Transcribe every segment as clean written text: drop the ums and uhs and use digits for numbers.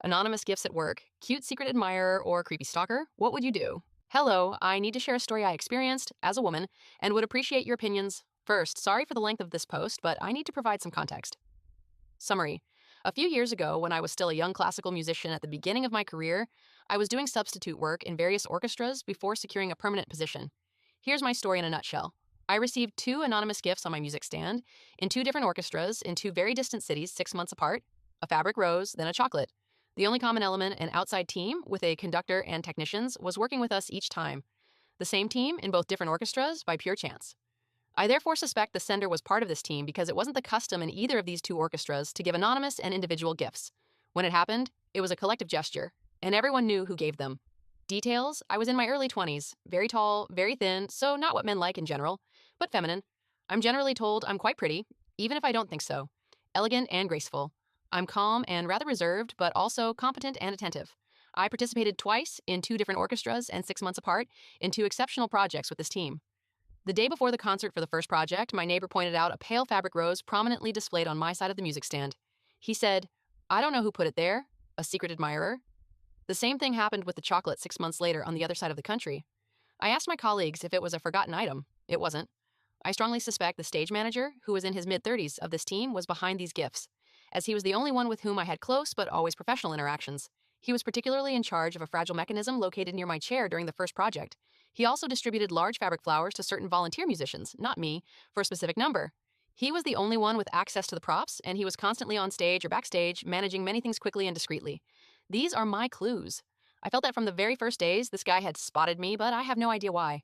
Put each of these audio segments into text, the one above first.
Anonymous gifts at work, cute secret admirer, or creepy stalker? What would you do? Hello, I need to share a story I experienced as a woman and would appreciate your opinions. First, sorry for the length of this post, but I need to provide some context. Summary. A few years ago, when I was still a young classical musician at the beginning of my career, I was doing substitute work in various orchestras before securing a permanent position. Here's my story in a nutshell. I received two anonymous gifts on my music stand in two different orchestras in two very distant cities 6 months apart: a fabric rose, then a chocolate. The only common element, an outside team with a conductor and technicians, was working with us each time. The same team in both different orchestras by pure chance. I therefore suspect the sender was part of this team because it wasn't the custom in either of these two orchestras to give anonymous and individual gifts. When it happened, it was a collective gesture, and everyone knew who gave them. Details: I was in my early 20s, very tall, very thin, so not what men like in general, but feminine. I'm generally told I'm quite pretty, even if I don't think so. Elegant and graceful. I'm calm and rather reserved, but also competent and attentive. I participated twice in two different orchestras and 6 months apart in two exceptional projects with this team. The day before the concert for the first project, my neighbor pointed out a pale fabric rose prominently displayed on my side of the music stand. He said, "I don't know who put it there, a secret admirer." The same thing happened with the chocolate 6 months later on the other side of the country. I asked my colleagues if it was a forgotten item. It wasn't. I strongly suspect the stage manager, who was in his mid-30s of this team, was behind these gifts, as he was the only one with whom I had close but always professional interactions. He was particularly in charge of a fragile mechanism located near my chair during the first project. He also distributed large fabric flowers to certain volunteer musicians, not me, for a specific number. He was the only one with access to the props, and he was constantly on stage or backstage, managing many things quickly and discreetly. These are my clues. I felt that from the very first days, this guy had spotted me, but I have no idea why.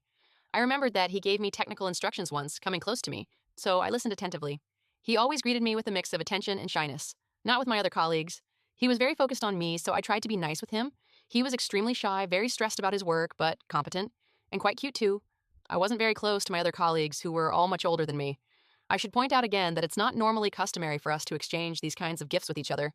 I remembered that he gave me technical instructions once, coming close to me, so I listened attentively. He always greeted me with a mix of attention and shyness, not with my other colleagues. He was very focused on me, so I tried to be nice with him. He was extremely shy, very stressed about his work, but competent, and quite cute too. I wasn't very close to my other colleagues, who were all much older than me. I should point out again that it's not normally customary for us to exchange these kinds of gifts with each other.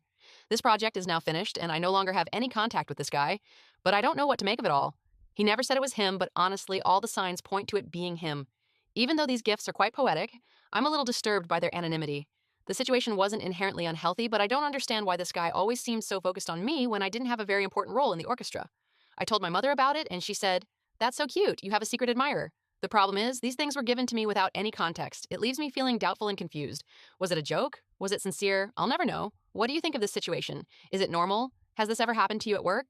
This project is now finished, and I no longer have any contact with this guy, but I don't know what to make of it all. He never said it was him, but honestly, all the signs point to it being him. Even though these gifts are quite poetic, I'm a little disturbed by their anonymity. The situation wasn't inherently unhealthy, but I don't understand why this guy always seemed so focused on me when I didn't have a very important role in the orchestra. I told my mother about it, and she said, "That's so cute, you have a secret admirer." The problem is, these things were given to me without any context. It leaves me feeling doubtful and confused. Was it a joke? Was it sincere? I'll never know. What do you think of this situation? Is it normal? Has this ever happened to you at work?